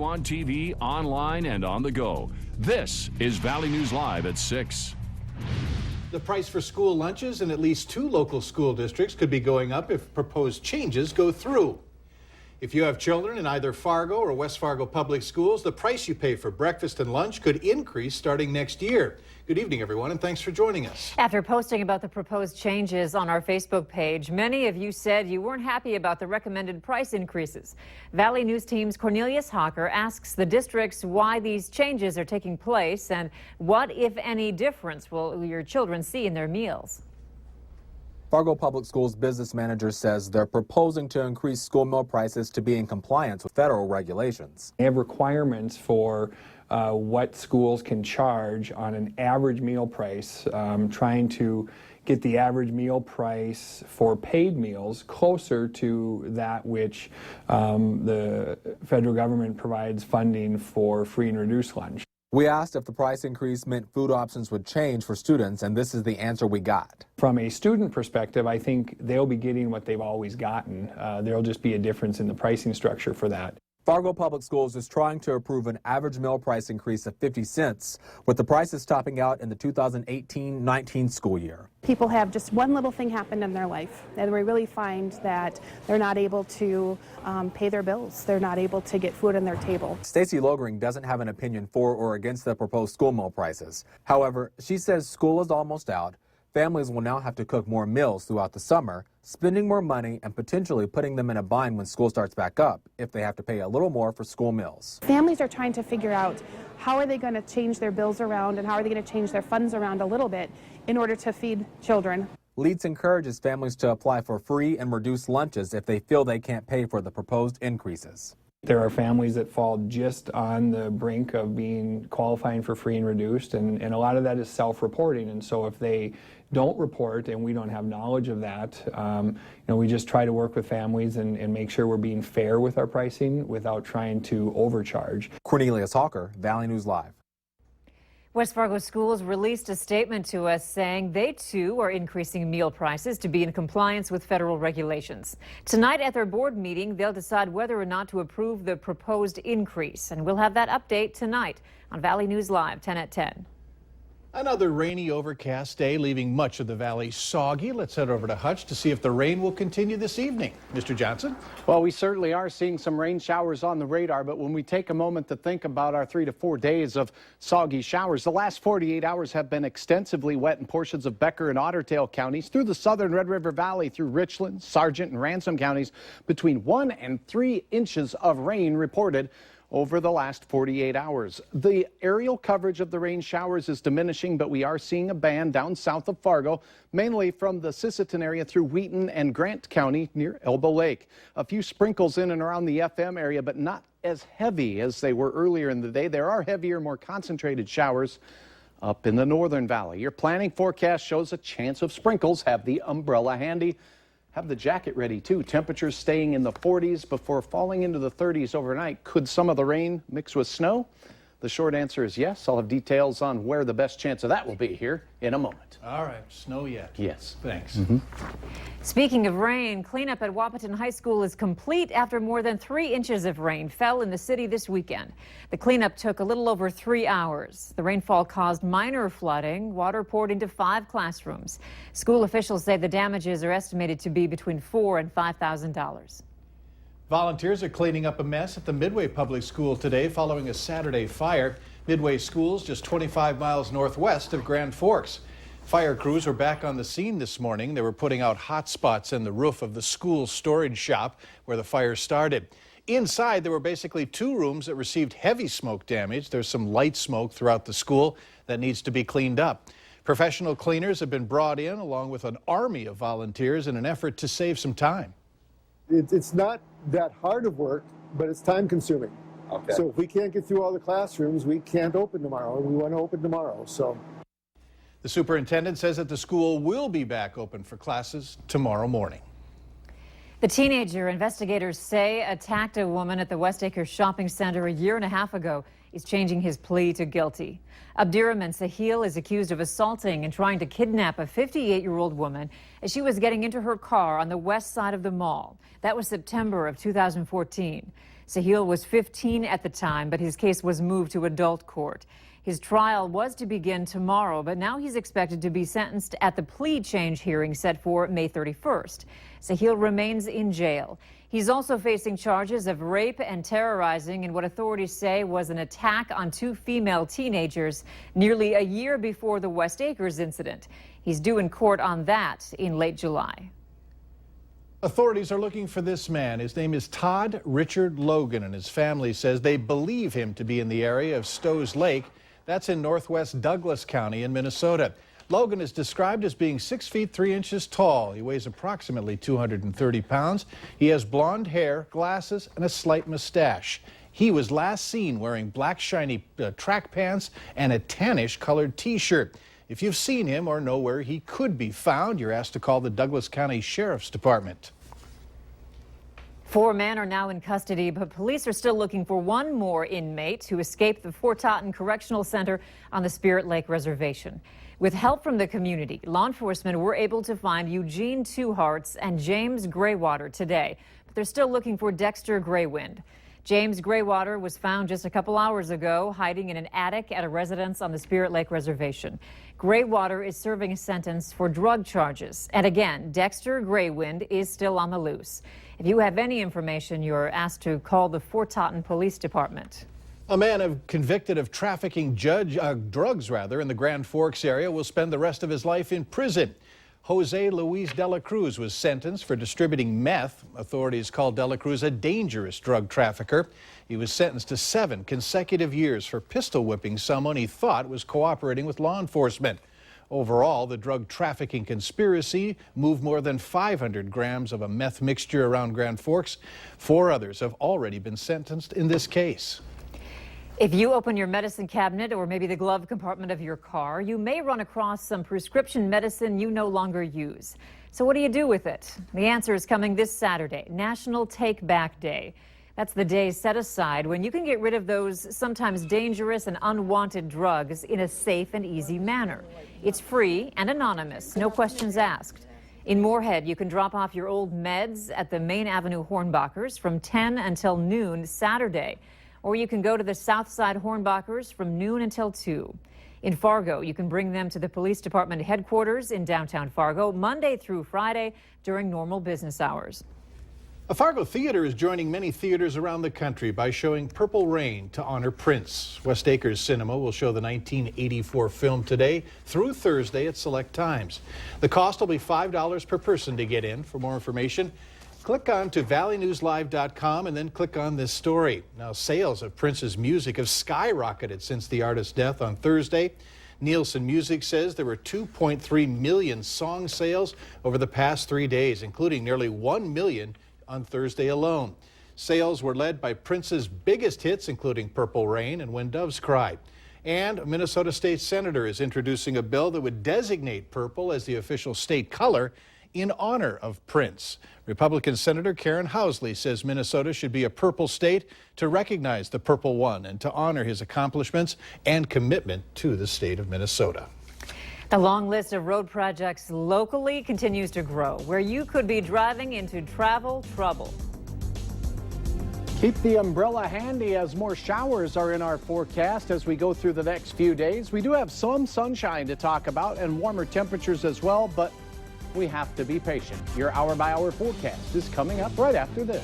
on TV, online, and on the go. This is Valley News Live at 6. The price for school lunches in at least 2 local school districts could be going up if proposed changes go through. If you have children in either Fargo or West Fargo Public Schools, the price you pay for breakfast and lunch could increase starting next year. Good evening, everyone, and thanks for joining us. After posting about the proposed changes on our Facebook page, many of you said you weren't happy about the recommended price increases. Valley News Team's Cornelius Hawker asks the districts why these changes are taking place and what, if any, difference will your children see in their meals. Fargo Public Schools business manager says they're proposing to increase school meal prices to be in compliance with federal regulations. They have requirements for what schools can charge on an average meal price, trying to get the average meal price for paid meals closer to that which the federal government provides funding for free and reduced lunch. We asked if the price increase meant food options would change for students, and this is the answer we got. From a student perspective, I think they'll be getting what they've always gotten. There'll just be a difference in the pricing structure for that. Fargo Public Schools is trying to approve an average meal price increase of 50 cents, with the prices topping out in the 2018-19 school year. People have just one little thing happen in their life, and we really find that they're not able to pay their bills. They're not able to get food on their table. Stacy Logering doesn't have an opinion for or against the proposed school meal prices. However, she says school is almost out. Families will now have to cook more meals throughout the summer, spending more money and potentially putting them in a bind when school starts back up if they have to pay a little more for school meals. Families are trying to figure out how are they going to change their bills around and how are they going to change their funds around a little bit in order to feed children. Leeds encourages families to apply for free and reduced lunches if they feel they can't pay for the proposed increases. There are families that fall just on the brink of qualifying for free and reduced, and a lot of that is self-reporting. And so if they don't report and we don't have knowledge of that, we just try to work with families and make sure we're being fair with our pricing without trying to overcharge. Cornelius Hawker, Valley News Live. West Fargo Schools released a statement to us saying they too are increasing meal prices to be in compliance with federal regulations. Tonight at their board meeting, they'll decide whether or not to approve the proposed increase. And we'll have that update tonight on Valley News Live, 10 at 10. Another rainy, overcast day, leaving much of the valley soggy. Let's head over to Hutch to see if the rain will continue this evening. Mr. Johnson? Well, we certainly are seeing some rain showers on the radar, but when we take a moment to think about our 3 to 4 days of soggy showers, the last 48 hours have been extensively wet in portions of Becker and Otter Tail counties, through the southern Red River Valley, through Richland, Sargent, and Ransom counties. Between 1 and 3 inches of rain reported over the last 48 hours. The aerial coverage of the rain showers is diminishing, but we are seeing a band down south of Fargo, mainly from the Sisseton area through Wheaton and Grant County near Elbow Lake. A few sprinkles in and around the FM area, but not as heavy as they were earlier in the day. There are heavier, more concentrated showers up in the northern valley. Your planning forecast shows a chance of sprinkles. Have the umbrella handy. Have the jacket ready, too. Temperatures staying in the 40s before falling into the 30s overnight. Could some of the rain mix with snow? The short answer is yes. I'll have details on where the best chance of that will be here in a moment. All right, snow yet? Yes. Thanks. Speaking of rain, cleanup at Wahpeton High School is complete after more than 3 inches of rain fell in the city this weekend. The cleanup took a little over 3 hours. The rainfall caused minor flooding. Water poured into 5 classrooms. School officials say the damages are estimated to be between $4,000 and $5,000. Volunteers are cleaning up a mess at the Midway Public School today following a Saturday fire. Midway School's just 25 miles northwest of Grand Forks. Fire crews were back on the scene this morning. They were putting out hot spots in the roof of the school storage shop where the fire started. Inside, there were basically 2 rooms that received heavy smoke damage. There's some light smoke throughout the school that needs to be cleaned up. Professional cleaners have been brought in along with an army of volunteers in an effort to save some time. It's not that hard of work, but it's time consuming. Okay. So if we can't get through all the classrooms, we can't open tomorrow, and we want to open tomorrow. So the superintendent says that the school will be back open for classes tomorrow morning. The teenager investigators say attacked a woman at the West Acres Shopping Center a year and a half ago is changing his plea to guilty. Abdirahman Sahil is accused of assaulting and trying to kidnap a 58-year-old woman as she was getting into her car on the west side of the mall. That was September of 2014. Sahil was 15 at the time, but his case was moved to adult court. His trial was to begin tomorrow, but now he's expected to be sentenced at the plea change hearing set for May 31st. Sahil remains in jail. He's also facing charges of rape and terrorizing in what authorities say was an attack on 2 female teenagers nearly a year before the West Acres incident. He's due in court on that in late July. Authorities are looking for this man. His name is Todd Richard Logan, and his family says they believe him to be in the area of Stowe's Lake. That's in northwest Douglas County in Minnesota. Logan is described as being 6 feet 3 inches tall. He weighs approximately 230 pounds. He has blonde hair, glasses, and a slight mustache. He was last seen wearing black shiny track pants and a tannish colored t-shirt. If you've seen him or know where he could be found, you're asked to call the Douglas County Sheriff's Department. 4 men are now in custody, but police are still looking for 1 more inmate who escaped the Fort Totten Correctional Center on the Spirit Lake Reservation. With help from the community, law enforcement were able to find Eugene Two Hearts and James Graywater today, but they're still looking for Dexter Graywind. James Graywater was found just a couple hours ago hiding in an attic at a residence on the Spirit Lake Reservation. Graywater is serving a sentence for drug charges. And again, Dexter Graywind is still on the loose. If you have any information, you're asked to call the Fort Totten Police Department. A man convicted of trafficking drugs in the Grand Forks area will spend the rest of his life in prison. Jose Luis de la Cruz was sentenced for distributing meth. Authorities called de la Cruz a dangerous drug trafficker. He was sentenced to 7 consecutive years for pistol whipping someone he thought was cooperating with law enforcement. Overall, the drug trafficking conspiracy moved more than 500 grams of a meth mixture around Grand Forks. 4 others have already been sentenced in this case. If you open your medicine cabinet or maybe the glove compartment of your car, you may run across some prescription medicine you no longer use. So what do you do with it? The answer is coming this Saturday, National Take Back Day. That's the day set aside when you can get rid of those sometimes dangerous and unwanted drugs in a safe and easy manner. It's free and anonymous, no questions asked. In Moorhead, you can drop off your old meds at the Main Avenue Hornbachers from 10 until noon Saturday. Or you can go to the Southside Hornbachers from noon until 2. In Fargo, you can bring them to the police department headquarters in downtown Fargo Monday through Friday during normal business hours. A Fargo theater is joining many theaters around the country by showing Purple Rain to honor Prince. West Acres Cinema will show the 1984 film today through Thursday at select times. The cost will be $5 per person to get in. For more information, click on to valleynewslive.com and then click on this story. Now, sales of Prince's music have skyrocketed since the artist's death on Thursday. Nielsen Music says there were 2.3 million song sales over the past 3 days, including nearly 1 million on Thursday alone. Sales were led by Prince's biggest hits, including Purple Rain and When Doves Cry. And a Minnesota state senator is introducing a bill that would designate purple as the official state color in honor of Prince. Republican Senator Karen Housley says Minnesota should be a purple state to recognize the Purple One and to honor his accomplishments and commitment to the state of Minnesota. The long list of road projects locally continues to grow, where you could be driving into travel trouble. Keep the umbrella handy as more showers are in our forecast as we go through the next few days. We do have some sunshine to talk about and warmer temperatures as well, but we have to be patient. Your hour-by-hour forecast is coming up right after this.